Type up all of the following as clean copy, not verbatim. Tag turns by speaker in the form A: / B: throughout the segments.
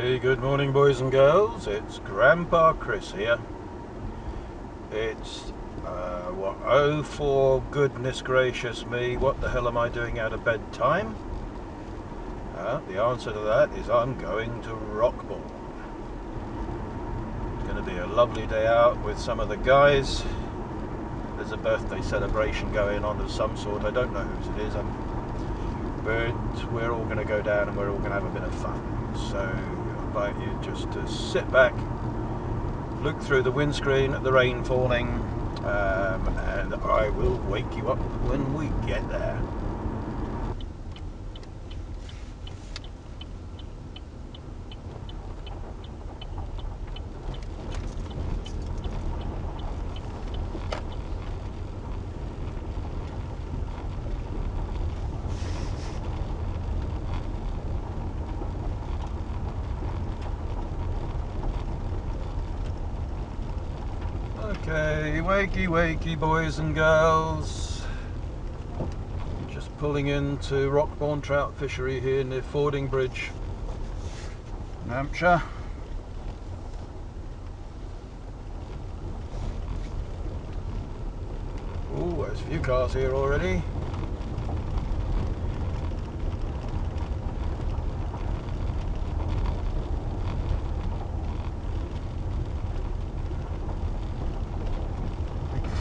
A: Hey, good morning boys and girls, it's Grandpa Chris here. It's, oh for goodness gracious me, what the hell am I doing out of bed time? The answer to that is I'm going to Rockbourne. It's going to be a lovely day out with some of the guys. There's a birthday celebration going on of some sort, I don't know whose it is, but we're all going to go down and we're all going to have a bit of fun. So I invite you just to sit back, look through the windscreen at the rain falling, and I will wake you up when we get there. Okay, wakey wakey boys and girls. Just pulling into Rockbourne Trout fishery here near Fording Bridge, Hampshire. Oh, there's a few cars here already.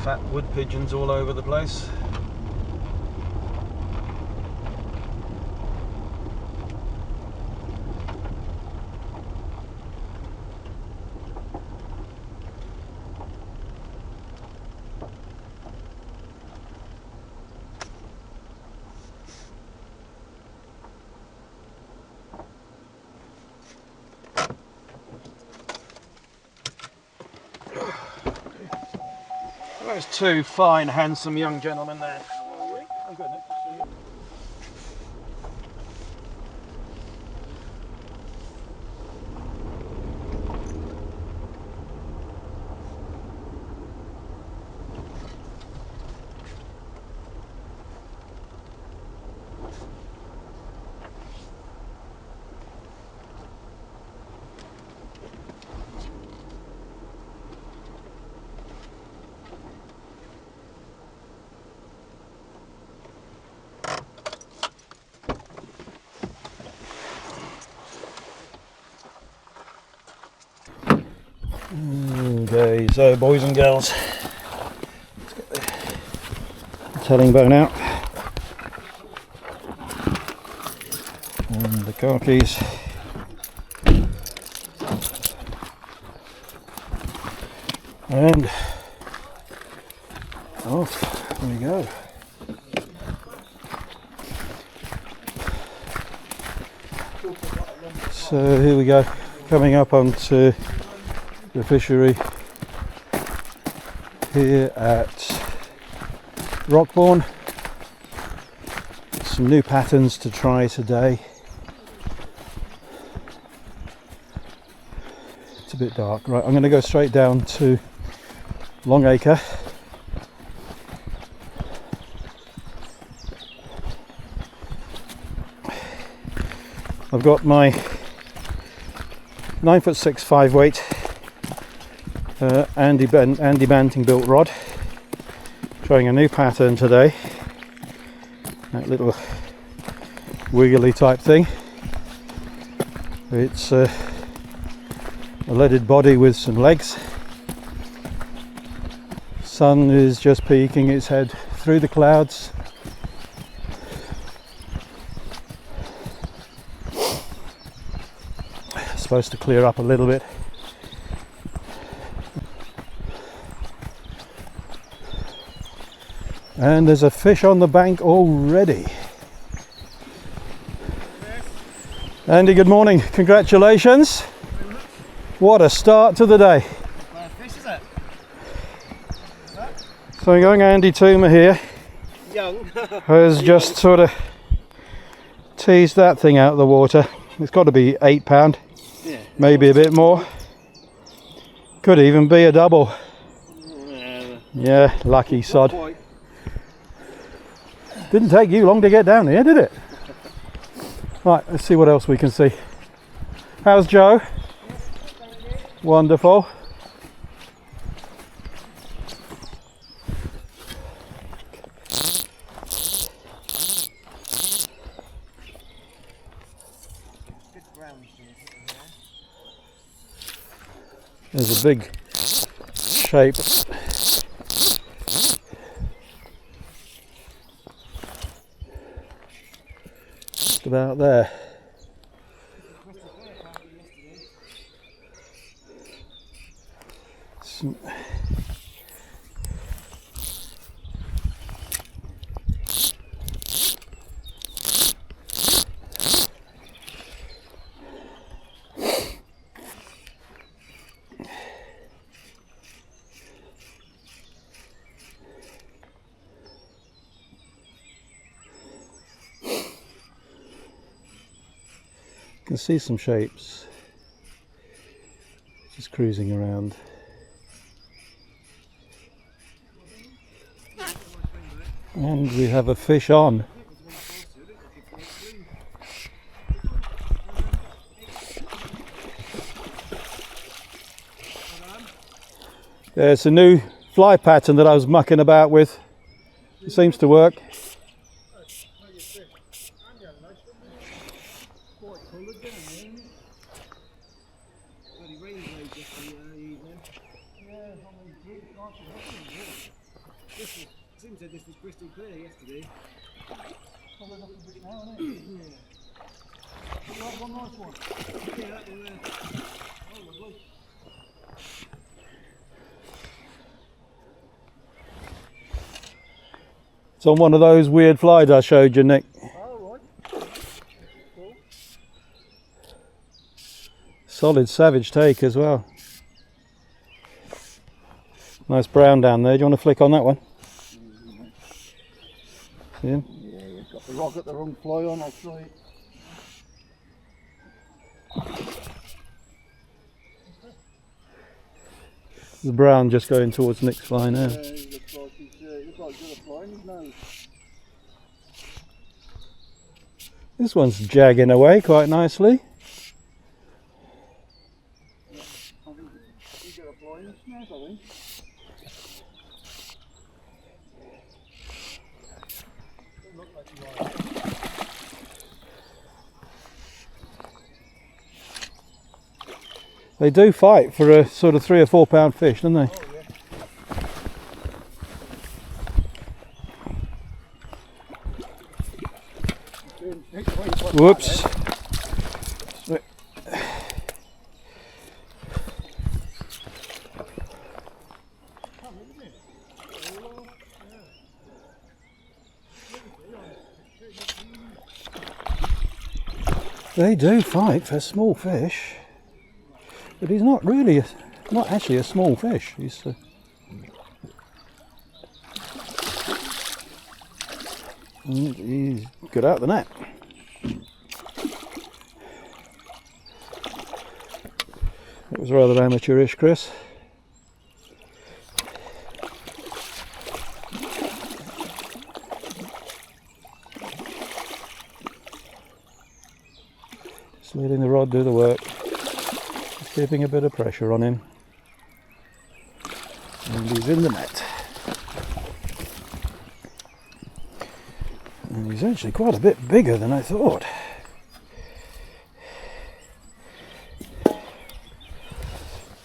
A: Fat wood pigeons all over the place. There's two fine, handsome young gentlemen there. I'm good, Nick. Okay, so boys and girls, let's get the telling bone out and the car keys, and off we go. So here we go, coming up onto the fishery here at Rockbourne. Some new patterns to try today. It's a bit dark. Right, I'm going to go straight down to Longacre. I've got my 9'6" 5-weight Andy Banting built rod, trying a new pattern today, that little wiggly type thing. It's a leaded body with some legs. Sun is just peeking its head through the clouds. It's supposed to clear up a little bit. And there's a fish on the bank already. Andy, good morning. Congratulations. What a start to the day.
B: Nice fish, is it?
A: So young Andy Toomer here
B: Young.
A: has just sort of teased that thing out of the water. It's got to be £8,
B: Yeah.
A: maybe a bit more. Could even be a double. Yeah, lucky sod.
B: Quite.
A: Didn't take you long to get down here, did it? Right, let's see what else we can see.
C: How's Joe? Wonderful. There's a big shape. Just about there. You can see some shapes just cruising around. And we have a fish on. Yeah, it's a new fly pattern that I was mucking about with. It seems to work.
B: Tim said this was crystal clear yesterday. One nice one. Yeah, that one there. Oh, lovely.
C: It's on one of those weird flies I showed you, Nick.
B: Oh, right. Cool.
C: Solid savage take as well. Nice brown down there. Do you want to flick on that one? See him?
D: Yeah, you've got the rock at the wrong fly on, I'll try it.
C: The brown just going towards Nick's fly now.
D: Yeah, he looks like he's good at flying his nose.
C: This one's jagging away quite nicely.
D: Yeah, I think he's good at flying his nose, I think.
C: They do fight for a sort of 3 or 4 pound fish, don't they?
D: Oh, yeah.
C: Whoops. They do fight for small fish, but he's not really, not actually a small fish. He's good out the net. That was rather amateurish, Chris. Just letting the rod do the work. Just keeping a bit of pressure on him. And he's in the net. And he's actually quite a bit bigger than I thought.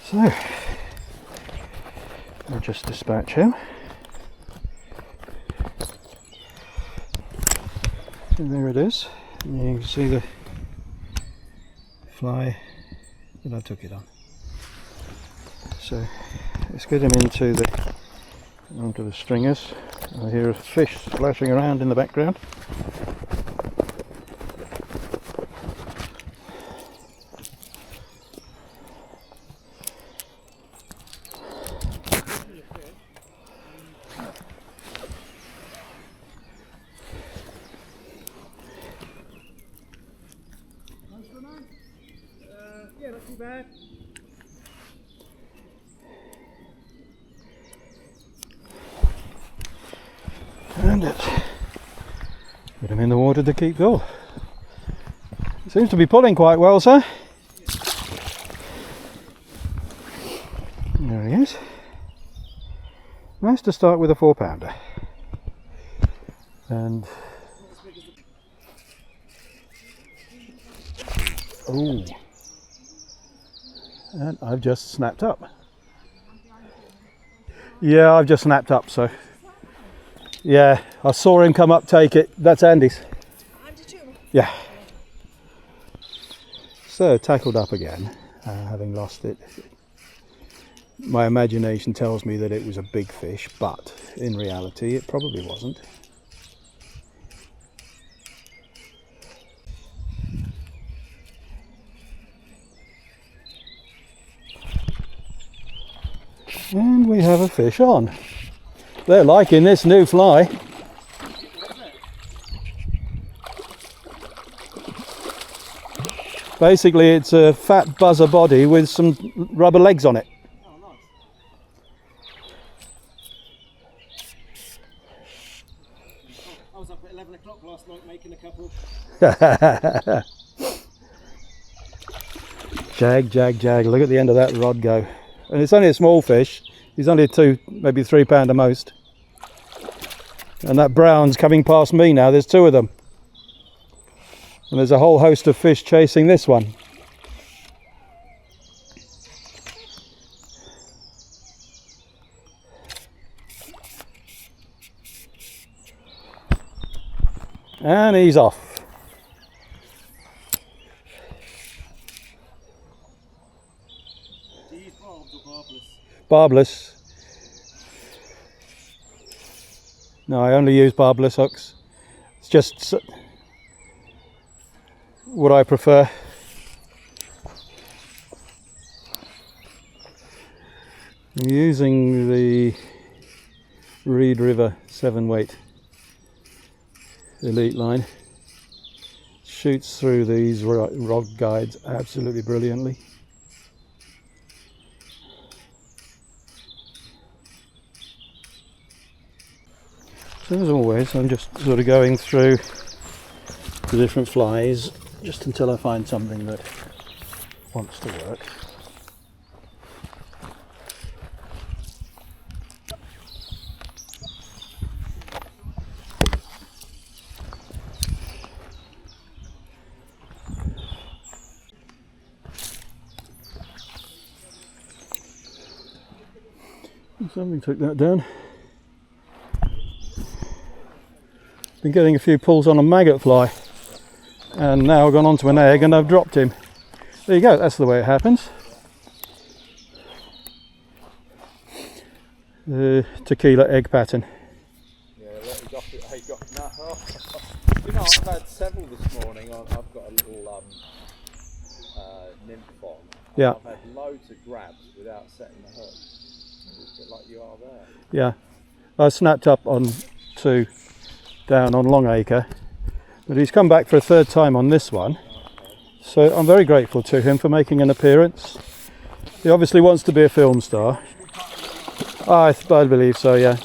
C: So, I'll just dispatch him. So there it is. And you can see the fly that I took it on. So let's get him onto the stringers. I hear a fish splashing around in the background.
B: Yeah, not too bad.
C: And it. Put him in the water to keep cool. Seems to be pulling quite well, sir.
B: Yeah,
C: to start with a 4-pounder. And oh, and I've just snapped up. Yeah, I've just snapped up, so yeah, I saw him come up, take it. That's Andy's. Yeah. So tackled up again, having lost it. My imagination tells me that it was a big fish, but in reality it probably wasn't. And we have a fish on. They're liking this new fly. Basically it's a fat buzzer body with some rubber legs on it.
B: I was up at 11 o'clock last night making a couple.
C: Jag, jag, jag. Look at the end of that rod go. And it's only a small fish. He's only a 2, maybe 3-pounder most. And that brown's coming past me now. There's 2 of them. And there's a whole host of fish chasing this one. And he's off.
B: Do you use barbs or barbless?
C: Barbless. No, I only use barbless hooks. It's just what I prefer. I'm using the Reed River 7-weight Elite line. Shoots through these rod guides absolutely brilliantly. So as always, I'm just sort of going through the different flies just until I find something that wants to work. Something took that down. Been getting a few pulls on a maggot fly, and now I've gone onto an egg and I've dropped him. There you go, that's the way it happens. The tequila egg pattern.
A: Yeah, he got it. He got no. You know, I've had several this morning. I've got a little nymph on.
C: Yeah.
A: I've had loads of grabs without setting the hook. A bit like you are there.
C: Yeah, I snapped up on 2 down on Longacre, but he's come back for a 3rd time on this one, so I'm very grateful to him for making an appearance. He obviously wants to be a film star. I believe so, yeah.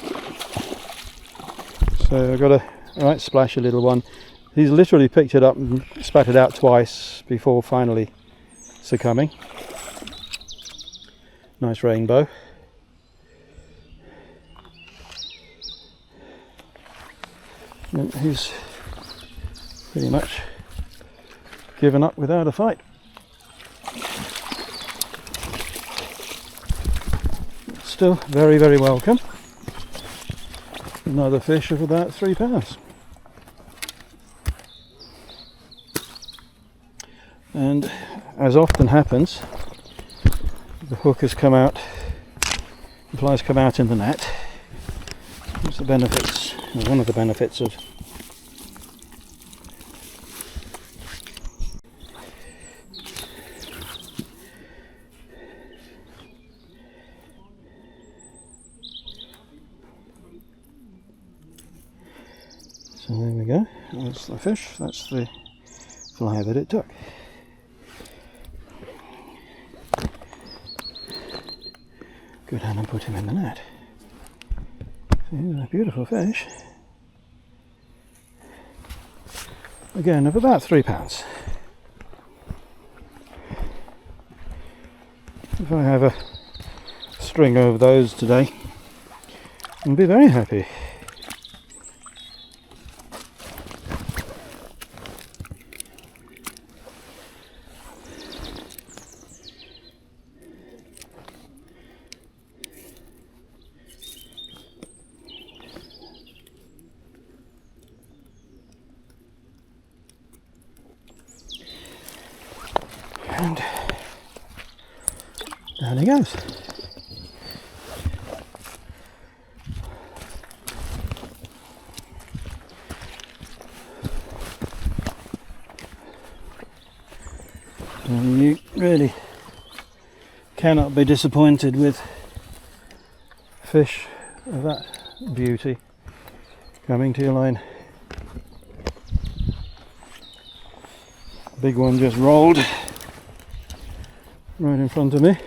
C: So I've got a right splashy little one. He's literally picked it up and spat it out twice before finally succumbing. Nice rainbow. And he's pretty much given up without a fight. Still very, very welcome. Another fish of about 3 pounds. And as often happens, the hook has come out, the flies come out in the net. What's the benefits? Well, one of the benefits of so there we go, that's the fish, that's the fly that it took. Go down and put him in the net. He's a beautiful fish. Again, of about 3 pounds. If I have a string of those today, and be very happy. And down he goes. And you really cannot be disappointed with fish of that beauty coming to your line. Big one just rolled right in front of me.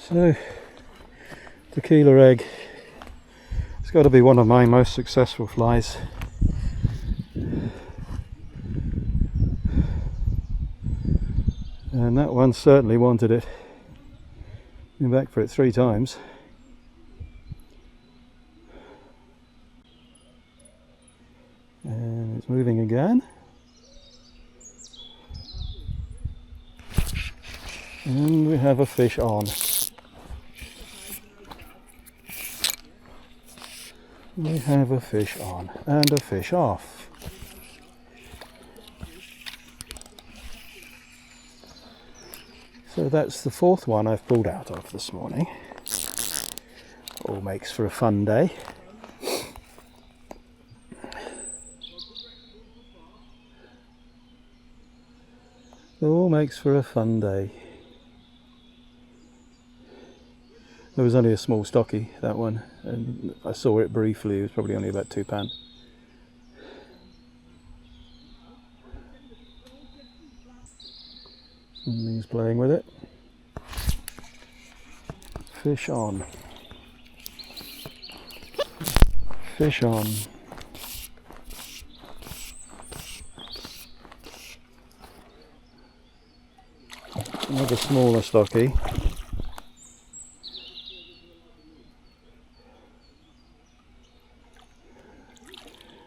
C: So, tequila egg. It's got to be one of my most successful flies. And that one certainly wanted it. Been back for it 3 times. And it's moving again. And we have a fish on. We have a fish on and a fish off. So that's the 4th one I've pulled out of this morning. All makes for a fun day. All makes for a fun day. There was only a small stocky, that one, and I saw it briefly. It was probably only about £2. And he's playing with it. Fish on. Fish on. Another smaller stocky.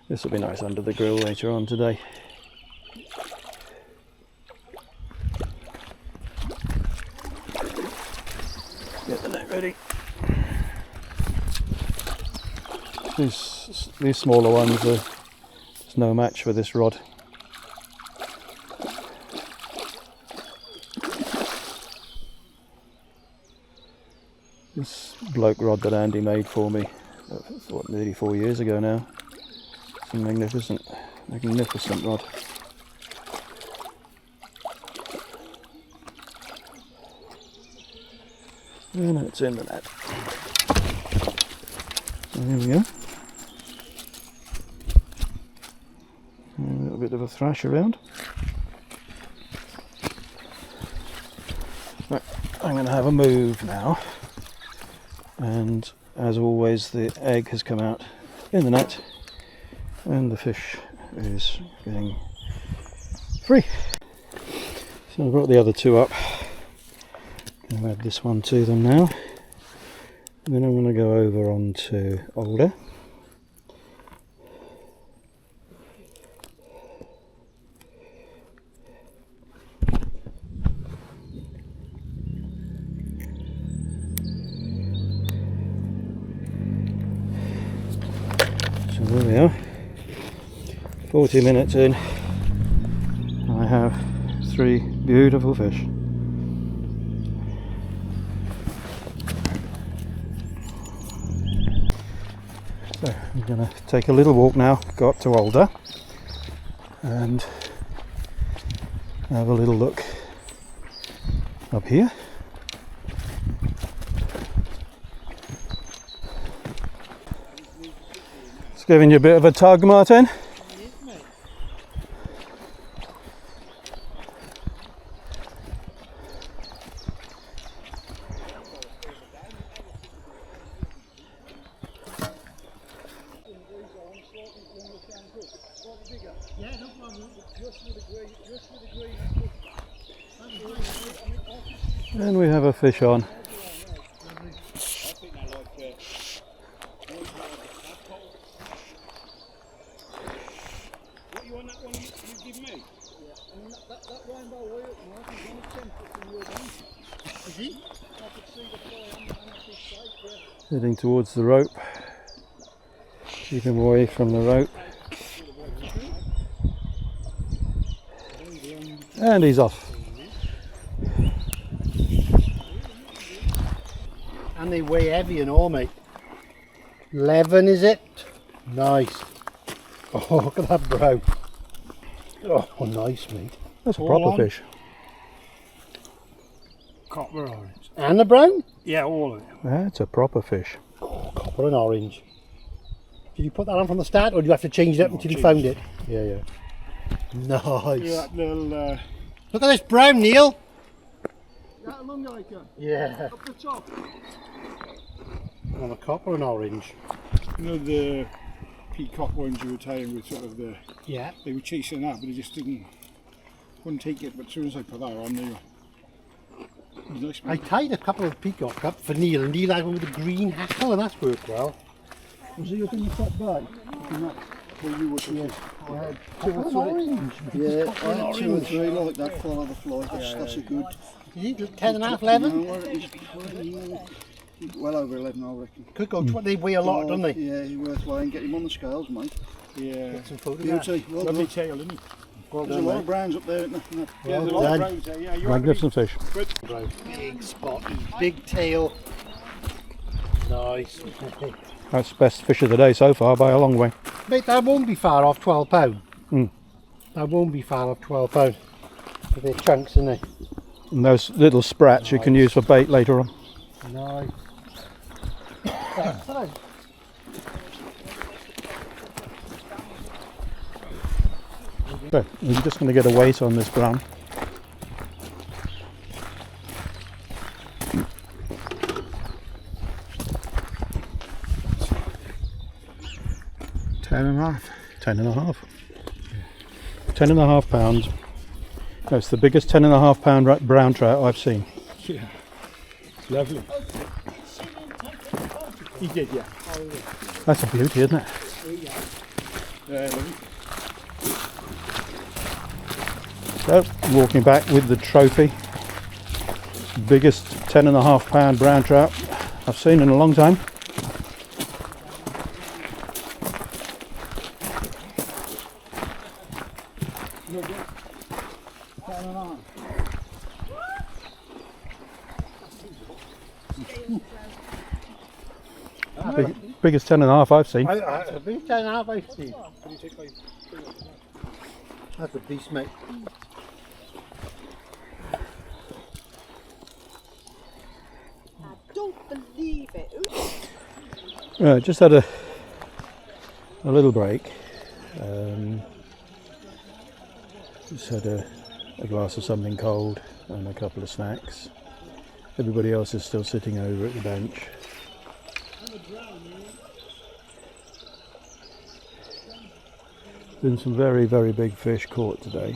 C: This will be nice under the grill later on today. Get the net ready. These smaller ones are just no match for this rod. This bloke rod that Andy made for me, what, nearly 4 years ago now. It's a magnificent rod. And it's in the net. So here we go. A little bit of a thrash around. Right, I'm going to have a move now. And as always, the egg has come out in the net. And the fish is getting free. So I brought the other 2 up. Going to add this one to them now. And then I'm going to go over onto Alder. So there we are. 40 minutes in, I have 3 beautiful fish. So I'm going to take a little walk now, go up to Alder and have a little look up here. It's giving you a bit of a tug, Martin. And we have a fish on.
B: What you want that one you give me?
D: I mean, that rainbow oil, Mark, is on a 10 foot from your bank. Is he? I could see the fly on the big side, yeah.
C: Heading towards the rope. Keep him away from the rope. And he's off.
D: And they weigh heavy and all, mate. 11, is it? Nice. Oh, look at that brown. Oh, nice, mate.
C: That's a
B: All
C: proper
B: on.
C: fish.
B: Copper orange.
D: And the brown?
B: Yeah, all of it.
C: That's a proper fish.
D: Oh, copper and orange. Did you put that on from the start, or do you have to change it up until you found it? Yeah, yeah.
B: Look
D: Nice.
B: at that little.
D: Look at this brown, Neil.
B: That long icon.
D: Yeah.
B: Up the top.
D: And a copper and orange.
B: You know the peacock ones you were tying with sort of the.
D: Yeah.
B: They were chasing that, but they just wouldn't take it. But as soon as I put that on, they were. It was nice.
D: I tied a couple of peacock up for Neil, and Neil had one with a green hackle, and that's worked well.
B: Was he up in the top bag? Well, you were. Yeah. I had two or three.
D: Orange.
E: Yeah, I had 2 or 3 like that, follow the fly. That's a good.
D: Is he 10 and a half, 11?
E: No, he's well over 11, I reckon.
D: Could go, they weigh a lot, don't they?
E: Yeah, he's worth weighing. Get him on the scales, mate.
B: Yeah.
D: Get some photographs.
E: Beauty. Well
B: Lovely
E: done.
B: tail, isn't he?
D: Well
E: There's a
D: done,
E: lot
D: mate.
E: of browns up there, isn't there?
B: Yeah, there's a
D: Well
B: lot of
D: done.
B: browns there. Yeah, you're
C: Magnificent fish.
D: Big spotty, big tail. Nice.
C: That's the best fish of the day so far by a long way.
D: Mate, that won't be far off £12.
C: Mm.
D: That won't be far off £12. But they're chunks, isn't they?
C: And those little sprats you can use for bait later on.
D: Nice. Excellent.
C: So, I'm just going to get a weight on this brown.
B: £10 and a half.
C: 10.5. 10.5 pounds. That's the biggest 10.5 pound brown trout I've seen.
B: Yeah. Lovely. He did, yeah.
C: That's a beauty, isn't it?
B: Yeah, lovely.
C: So, walking back with the trophy. Biggest 10.5 pound brown trout I've seen in a long time. Biggest 10.5 I've seen.
D: That's a big 10 and a half, I see. That's a beast, mate.
F: I don't believe it.
C: Right, just had a little break. Just had a glass of something cold and a couple of snacks. Everybody else is still sitting over at the bench. Been some very, very big fish caught today.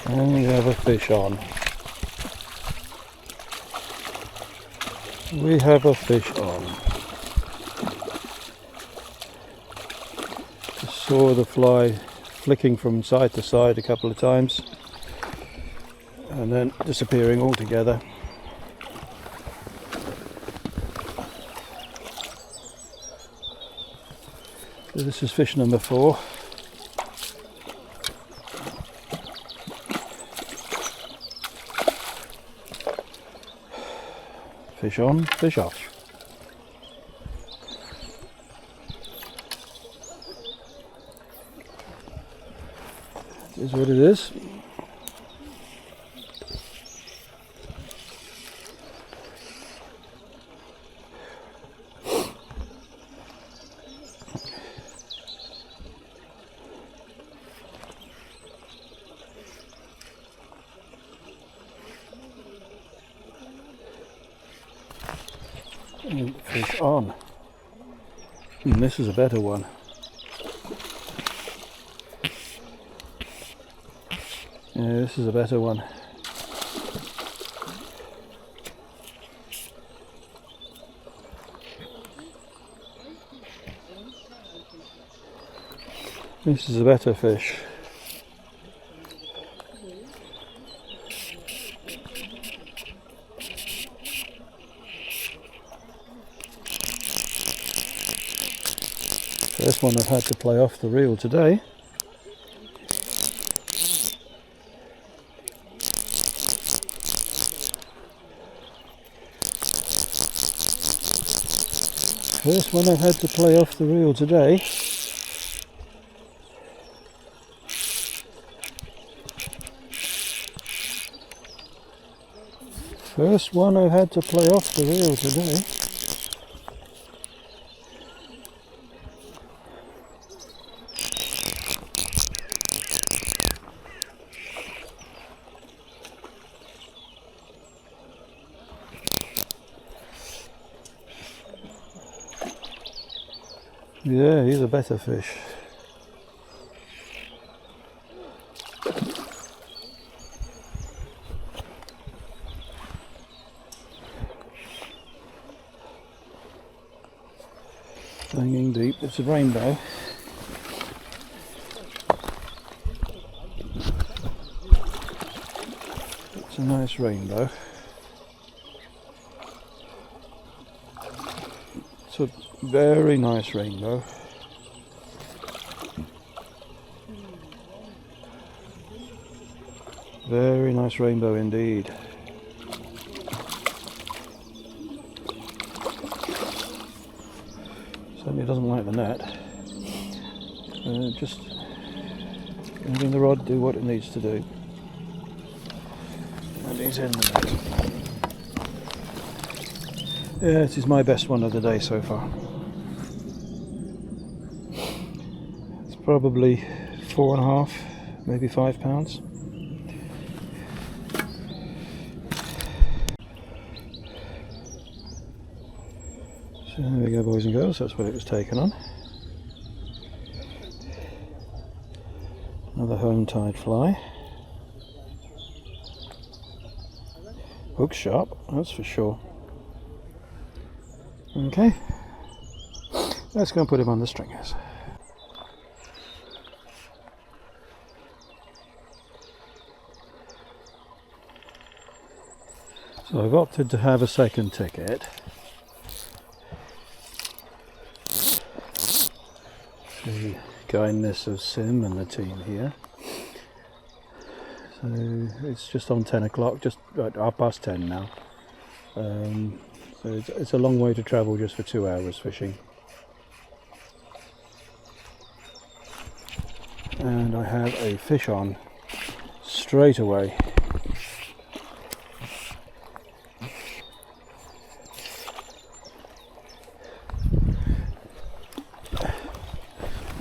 C: And we have a fish on. We have a fish on. Just saw the fly flicking from side to side a couple of times and then disappearing altogether. So this is fish number 4. Fish on, fish off. It is what it is. And fish on. And this is a better one. Yeah, this is a better one. This is a better fish. First one I've had to play off the reel today. First one I've had to play off the reel today. First one I've had to play off the reel today. Yeah, he's a better fish. Hanging deep, it's a rainbow. It's a nice rainbow. It's a very nice rainbow. Very nice rainbow indeed. Certainly doesn't like the net. Just letting the rod do what it needs to do. And he's in the net. Yeah, this is my best one of the day so far. It's probably 4.5, maybe 5 pounds. So there we go, boys and girls, that's what it was taken on. Another home tide fly. Hook sharp, that's for sure. Okay, let's go and put him on the stringers. So I've opted to have a second ticket. The kindness of Sim and the team here. So it's just on 10 o'clock, just at 10:30 now. So it's a long way to travel just for 2 hours fishing. And I have a fish on straight away.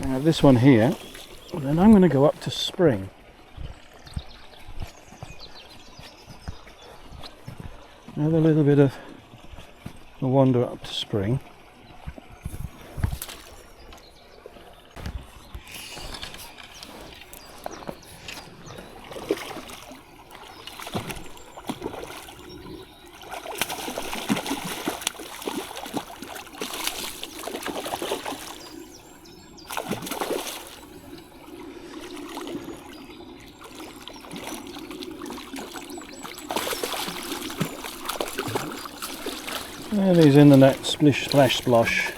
C: I have this one here, and then I'm going to go up to Spring. Have a little bit of a wander up to Spring. And he's in the net, splish, splash, splosh.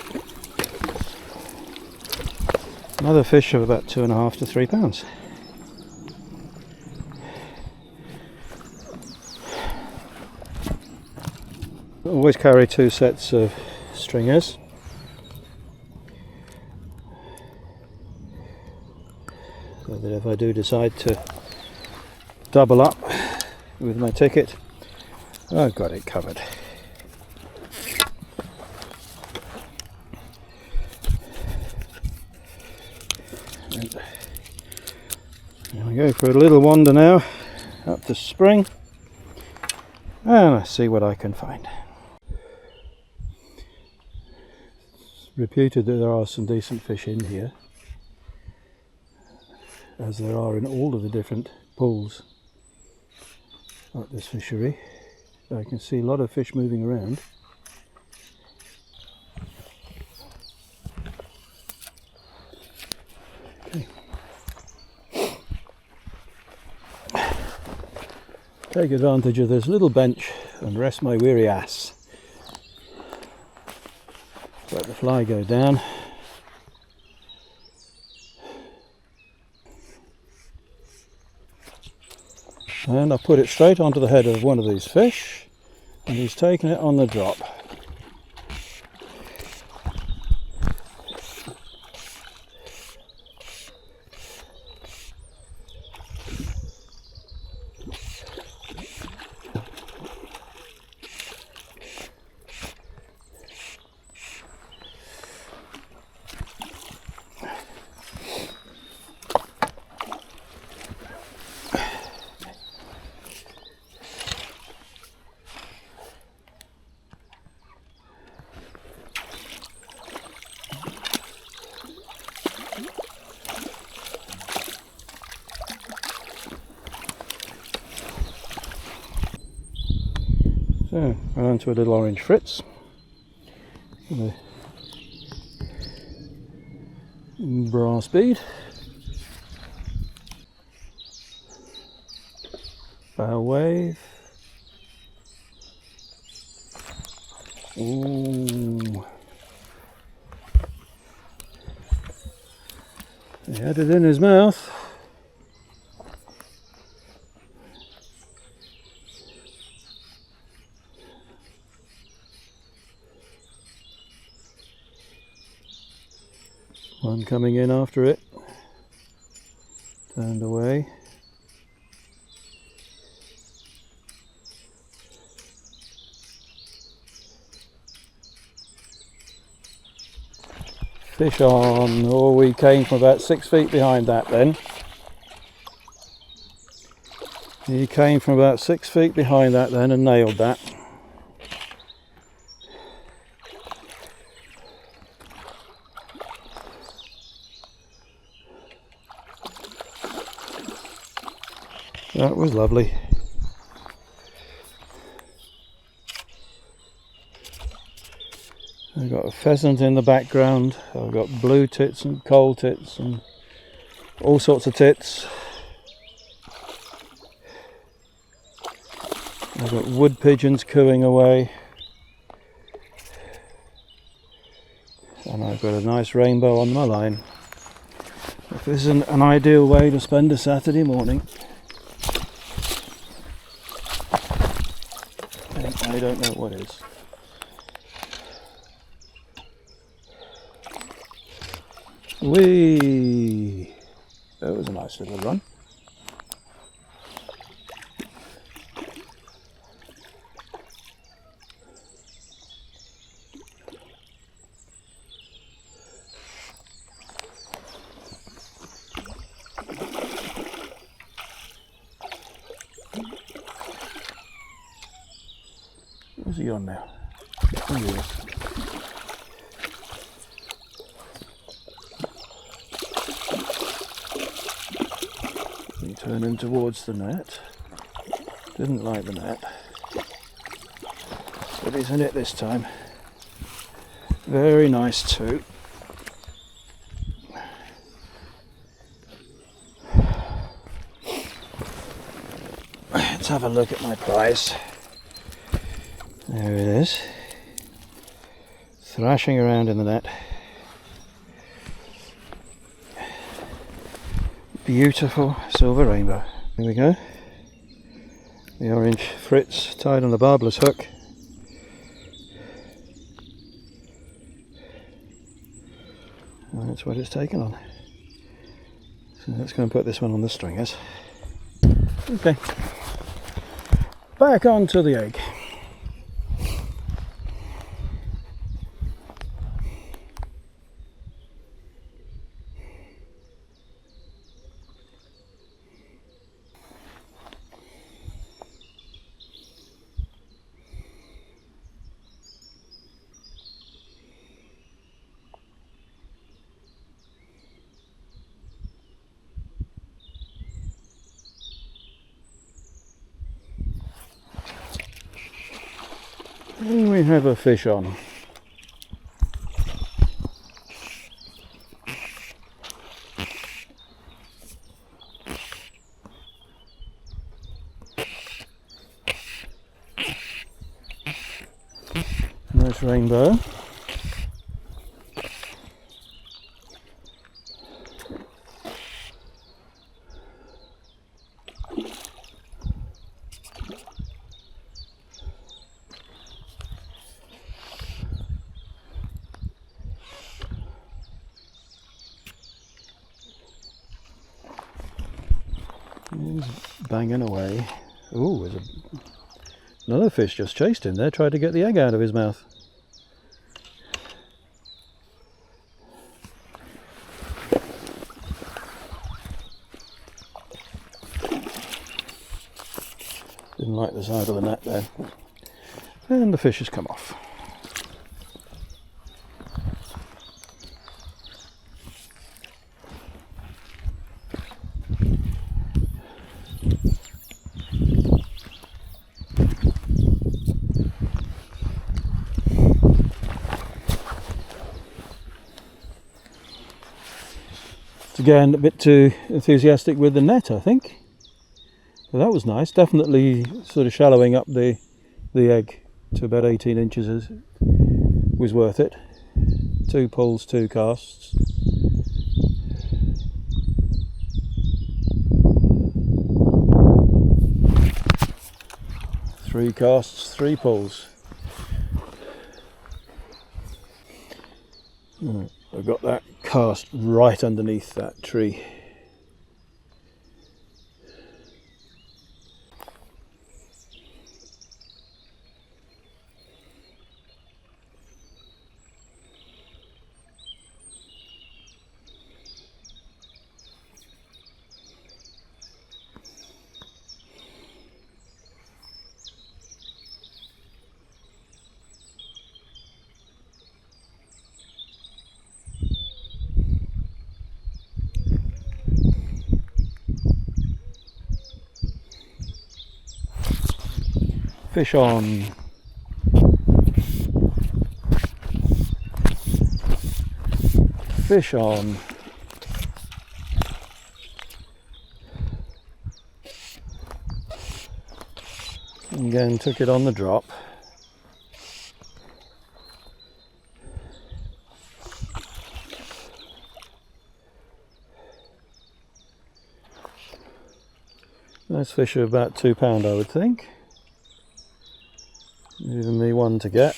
C: Another fish of about 2.5 to 3 pounds. Always carry 2 sets of stringers. So that if I do decide to double up with my ticket, I've got it covered. Here we go for a little wander now up to Spring, and I see what I can find. reputed that there are some decent fish in here, as there are in all of the different pools at this fishery. I can see a lot of fish moving around. Okay. Take advantage of this little bench and rest my weary ass. Let the fly go down. And I put it straight onto the head of one of these fish, and he's taking it on the drop. So, we're on to a little orange fritz. The brass bead. Bow wave. Ooh. He had it in his mouth. One coming in after it, turned away. Fish on. Oh, we came from about 6 feet behind that then. He came from about 6 feet behind that then and nailed that. That was lovely. I've got a pheasant in the background. I've got blue tits and coal tits and all sorts of tits. I've got wood pigeons cooing away. And I've got a nice rainbow on my line. If this isn't an ideal way to spend a Saturday morning, I don't know what is. Whee! That was a nice little run. Where's he on now? There he is. We turn him towards the net. Didn't like the net, but he's in it this time. Very nice too. Let's have a look at my prize. There it is, thrashing around in the net. Beautiful silver rainbow. Here we go. The orange fritz tied on a barbless hook. And that's what it's taken on. So let's go and put this one on the stringers. Okay. Back onto the egg. And we have a fish on. Nice rainbow. He's banging away. Ooh, there's another fish just chased him there, tried to get the egg out of his mouth. Didn't like the side of the net there. And the fish has come off. Again, a bit too enthusiastic with the net, I think. So that was nice. Definitely sort of shallowing up the egg to about 18 inches was worth it. 2 pulls, 2 casts. Three casts, 3 pulls. Right, I've got that cast right underneath that tree. Fish on. Fish on. Again, took it on the drop. Nice fish of about £2, I would think. Even me one to get.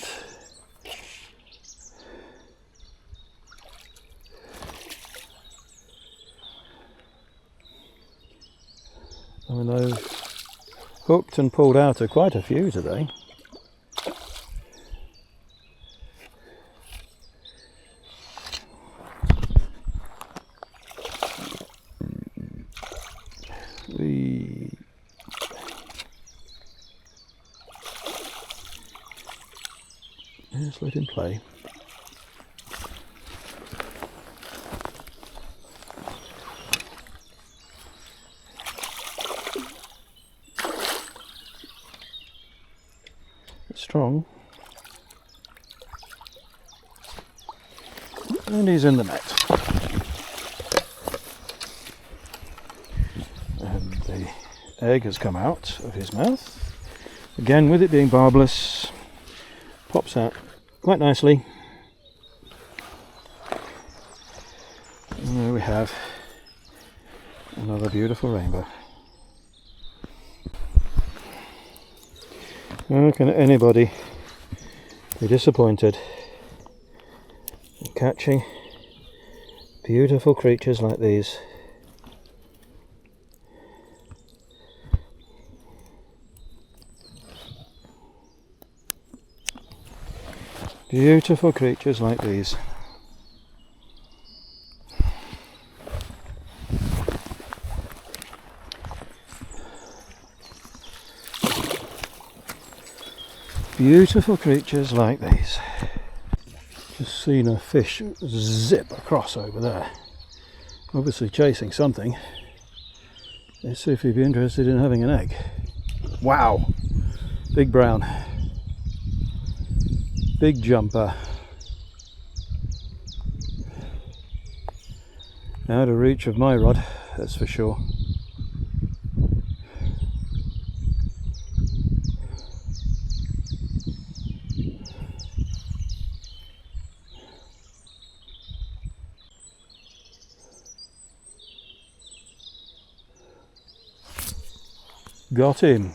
C: I mean, I've hooked and pulled out of quite a few today. Just let him play. It's strong. And he's in the net. And the egg has come out of his mouth. Again, with it being barbless, pops out quite nicely. And there we have another beautiful rainbow. How can anybody be disappointed in catching beautiful creatures like these? Beautiful creatures like these. Beautiful creatures like these. Just seen a fish zip across over there. Obviously chasing something. Let's see if he'd be interested in having an egg. Wow! Big brown. Big jumper. Out of reach of my rod, that's for sure. Got him.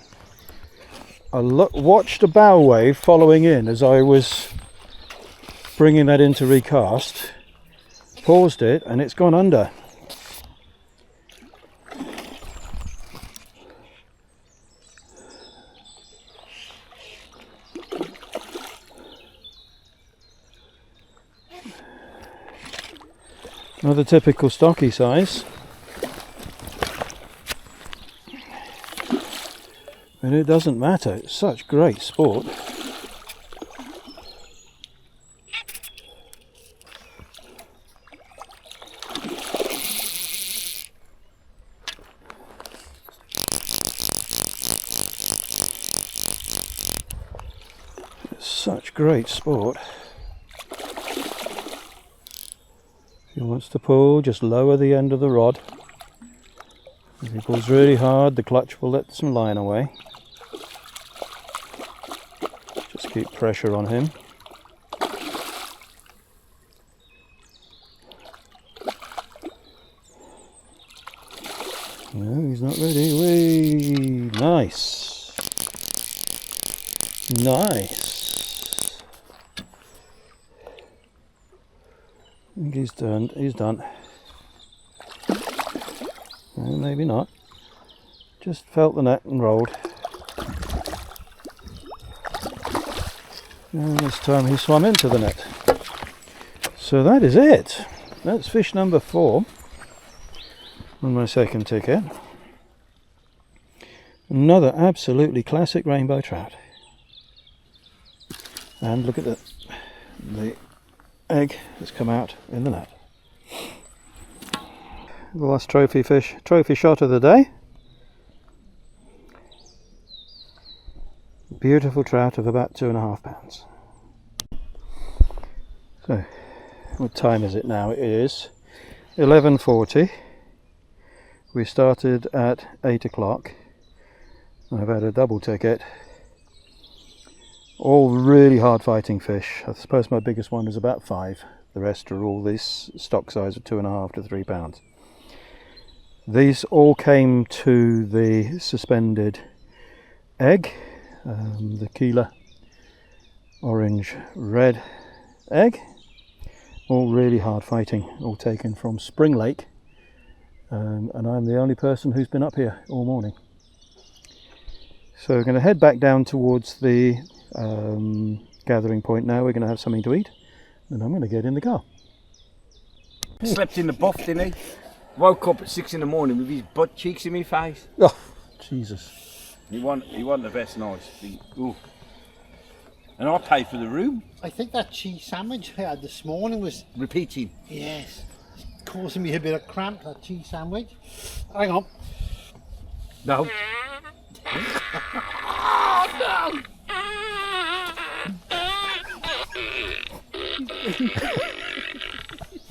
C: I watched a bow wave following in as I was bringing that into recast, paused it, and it's gone under. Another typical stocky size. And it doesn't matter, it's such great sport. It's such great sport. If he wants to pull, just lower the end of the rod. If he pulls really hard, the clutch will let some line away. Just keep pressure on him. No, he's not ready. Whee! Nice. Nice. I think he's done. He's done. Well, maybe not. Just felt the net and rolled. And this time he swam into the net. So that is it. That's fish number 4 on my second ticket. Another absolutely classic rainbow trout. And look at the egg that's come out in the net. The last trophy shot of the day. Beautiful trout of about 2.5 pounds. So, what time is it now? It is 11:40. We started at 8 o'clock. I've had a double ticket. All really hard fighting fish. I suppose my biggest one is about 5. The rest are all this stock size of 2.5 to 3 pounds. These all came to the suspended egg, the Keeler orange red egg. All really hard fighting, all taken from Spring Lake, and I'm the only person who's been up here all morning. So we're going to head back down towards the gathering point now. We're going to have something to eat, and I'm going to get in the car.
G: Slept in the buff, didn't he? Woke up at 6 in the morning with his butt cheeks in my face.
C: Oh, Jesus.
G: He wasn't the best nice. Ooh. And I paid for the room.
D: I think that cheese sandwich I had this morning was...
G: Repeating.
D: Yes. Causing me a bit of cramp, that cheese sandwich. Hang on.
G: No.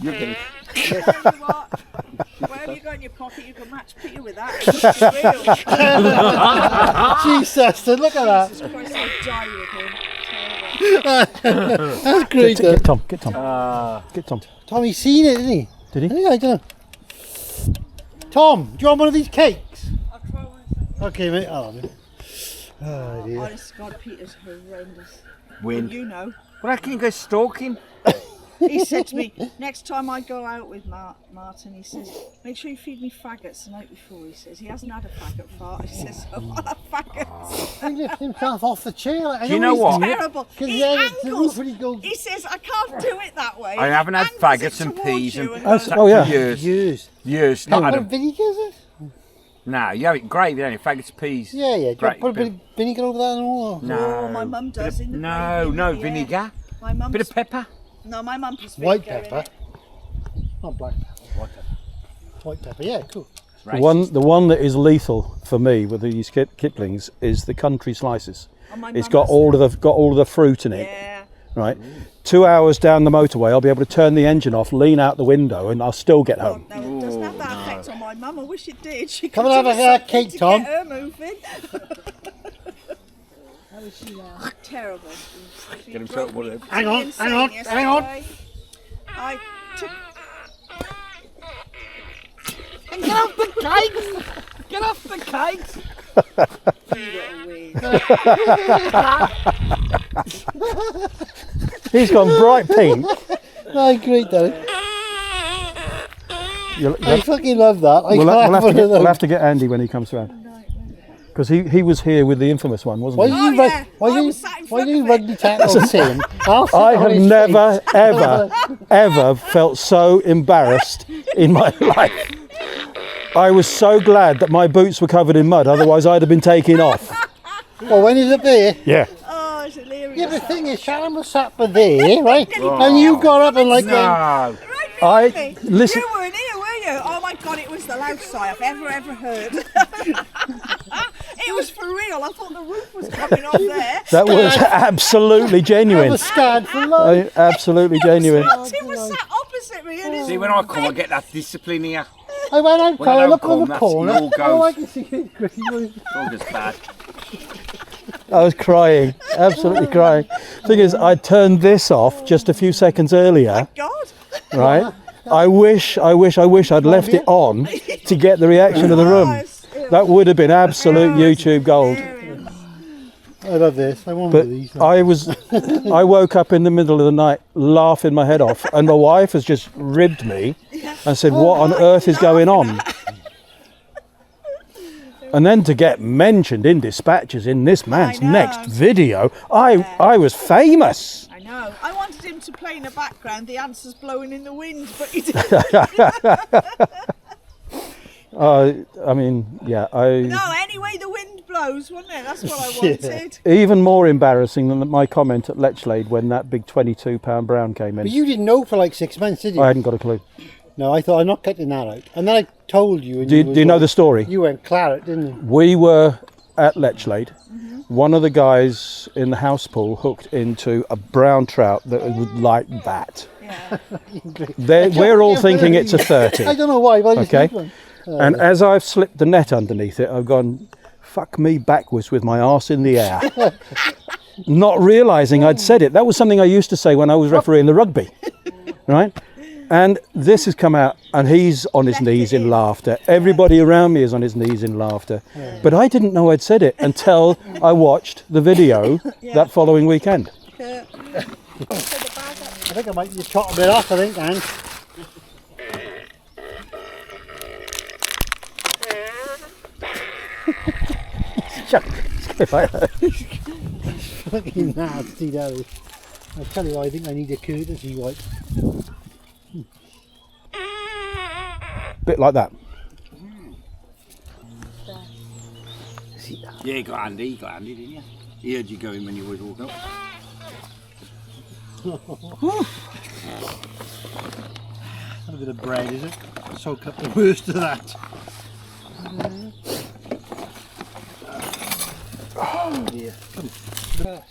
G: You're getting...
F: Tell you what, whatever you got in your pocket, you can match Peter with that. It's real.
D: Jesus, look at that.
F: Jesus Christ, I'll die with him.
D: That's great.
C: Get Tom, get Tom. Get Tom.
D: Tommy's seen it, didn't he?
C: Did he?
D: I don't know. Tom, do you want one of these cakes?
F: I'll try one.
D: Okay, mate. I'll have it. Oh, dear.
F: Honest to God, Peter's horrendous.
G: Win.
F: You know.
G: Well, I can go stalking.
F: He said to me, next time I go out with Martin, he says, make sure you feed me faggots the night before. He says, he hasn't had a faggot fart. He says, I want a faggot.
D: He lifted himself off the chair.
G: Do you know what?
F: Terrible. He angles. He says, I can't do it that way.
G: I haven't had
F: Angles
G: faggots
F: it
G: and
F: towards
G: peas
F: you
G: and
F: goes,
C: Oh yeah.
G: years. Not had
D: What
G: them.
D: vinegar is it?
G: No, you have it gravy, don't you? Faggots, peas.
D: Yeah, yeah. Do you
G: Great.
D: put a bit of vinegar over that and all?
G: No.
F: Oh, my mum does in the
G: No,
F: gravy,
G: no,
F: yeah.
G: vinegar.
F: My mum.
G: Bit of pepper.
F: No, my mum puts
D: White
F: vinegar in
D: pepper.
F: it.
D: Not black pepper. White pepper. White pepper, yeah, cool.
C: The one that is lethal for me with these Kiplings is the country slices.
F: Oh, my
C: It's
F: mum
C: got
F: has
C: all of the fruit in it.
F: Yeah.
C: right? 2 hours down the motorway, I'll be able to turn the engine off, lean out the window, and I'll still get home.
F: No, it doesn't have that effect on my mum. I wish it did. She
D: Come
F: could
D: and have
F: do
D: a
F: something
D: cake,
F: to
D: Tom.
F: Get her moving. How is she now? Terrible. She
G: Get him
F: drove
G: out, whatever.
F: me
D: Hang on,
F: insane
D: hang on, hang on.
F: yesterday. I took
D: Get off the cakes!
G: Get off the cakes!
C: He's gone bright pink.
D: Oh, great, Daddy.
C: You'll-
D: I fucking love that. I
C: We'll,
D: can't have one of
C: we'll
D: those.
C: have to get Andy when he comes round. Because he was here with the infamous one, wasn't
D: Why
C: he?
D: do
F: Oh,
D: you,
F: yeah.
D: why
F: I
D: do you,
F: was sat in
D: why
F: front
D: do you
F: of
D: rugby tackle him? I'll sit
C: I
D: on
C: have
D: his
C: never,
D: face.
C: ever felt so embarrassed in my life. I was so glad that my boots were covered in mud, otherwise I'd have been taken off.
D: Well, when he's up there.
C: Yeah.
F: Oh, it's hilarious.
D: Yeah, but the thing is, Sharon was sat by there, right? And you got up and like went,
G: No.
C: I listen.
F: You weren't here, were you? Oh my God, it was the loudest I've ever heard. It was for real. I thought the roof was coming off there.
C: That was absolutely
D: I
C: genuine.
D: was scared for life.
C: Absolutely genuine.
F: Martin was sat opposite me. And
G: See, when I come, I get that discipline here.
D: I went out,
G: When I
D: I
G: don't
D: look on
G: come,
D: the
G: that's
D: corner.
G: no
D: Oh, I
G: goes.
D: can see it.
G: It's all just bad.
C: I was crying, absolutely crying. Thing is, I turned this off just a few seconds earlier,
F: God.
C: right? I wish I'd left it on to get the reaction of the room. That would have been absolute YouTube gold.
D: I love this. I want one
C: But
D: of these.
C: I woke up in the middle of the night laughing my head off, and my wife has just ribbed me and said, "What on earth is going on?" And then to get mentioned in dispatches in this man's
F: know.
C: next video, I was famous.
F: I know. I wanted him to play in the background, the answers blowing in the wind, but he didn't.
C: I mean, yeah,
F: No, anyway, the wind blows, wasn't it? That's what I wanted.
C: even more embarrassing than my comment at Lechlade when that big £22 brown came in.
D: But you didn't know for like 6 months, did you?
C: I hadn't got a clue.
D: No, I thought I'm not cutting that out. And then I told you. And
C: Do you know the story?
D: You went claret, didn't you?
C: We were at Lechlade. One of the guys in the house pool hooked into a brown trout that was like that.
F: Yeah.
C: We're all thinking it's a 30.
D: I don't know why, but I just
C: Okay.
D: did one.
C: And as I've slipped the net underneath it, I've gone, fuck me backwards with my arse in the air. Not realising I'd said it. That was something I used to say when I was refereeing the rugby. Right? And this has come out, and he's on his knees in laughter. Everybody around me is on his knees in laughter. But I didn't know I'd said it until I watched the video that following weekend.
D: I think I might just chop a bit off, I think, Ange. Fucking nasty, that is. I tell you, I think I need a courtesy wipe.
C: Bit like that.
G: Yeah, you got Andy, didn't you? He heard you going when you was walking up.
D: A bit of bread, is it? Soak up the worst of that. Oh dear. Come on.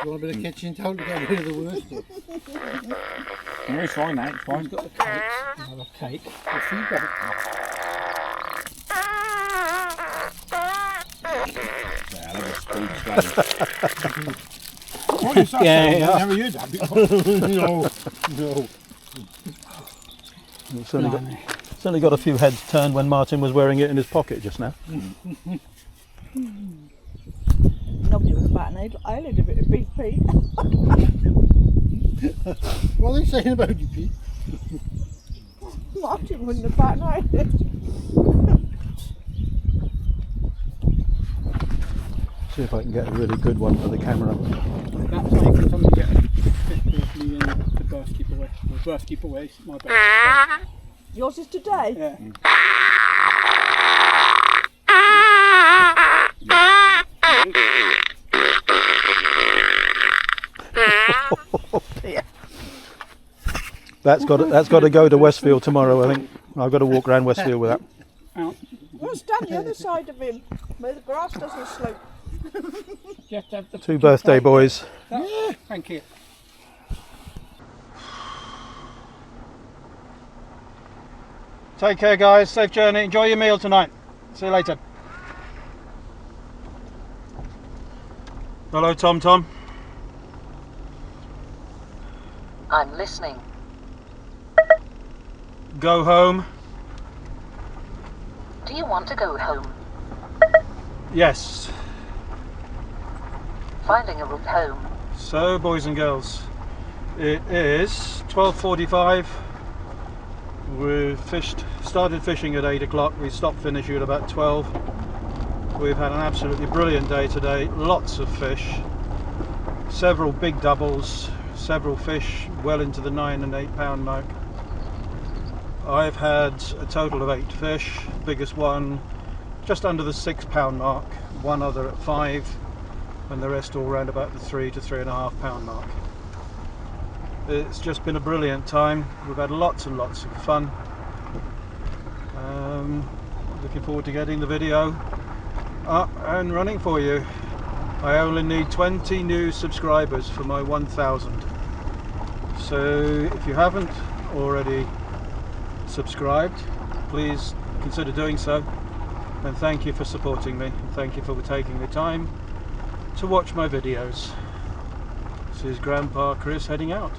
D: You want a bit of kitchen towel to get rid of the worst of it?
G: No, it's fine, mate. It's fine.
D: Got the cake. Have a cake. The food got it.
G: Yeah, that was speech, lad.
B: What is that?
C: Yeah,
B: sound?
C: yeah.
B: I've never heard that before.
D: No.
C: Certainly got a few heads turned when Martin was wearing it in his pocket just now.
F: Nobody would have bat an eyelid if it had been Pete.
D: What are they saying about you, Pete?
F: Martin wouldn't have bat an eyelid.
C: See if I can get a really good one for the camera.
B: That's like for someone to get a picture of me and the birth keep away. The birth keep away, my birth.
F: Yours is today?
B: Yeah.
C: That's got to go to Westfield tomorrow, I think. I've got to walk around Westfield with that.
F: We'll stand the other side of him, where the grass doesn't slope.
B: You have to have the
C: Two birthday boys.
B: Yeah, thank you.
C: Take care, guys. Safe journey. Enjoy your meal tonight. See you later. Hello, Tom Tom.
H: I'm listening.
C: Go home.
H: Do you want to go home?
C: Yes.
H: Finding a route home.
C: So, boys and girls, it is 12:45. We've started fishing at 8 o'clock. We stopped finishing at about 12. We've had an absolutely brilliant day today. Lots of fish, several big doubles, several fish well into the 9 and 8 pound mark. I've had a total of 8 fish. Biggest one just under the 6 pound mark, one other at 5, and the rest all around about the 3 to 3.5 pound mark. It's just been a brilliant time. We've had lots and lots of fun. Looking forward to getting the video up and running for you. I only need 20 new subscribers for my 1,000. So if you haven't already subscribed, please consider doing so. And thank you for supporting me. Thank you for taking the time to watch my videos. This is Grandpa Chris heading out.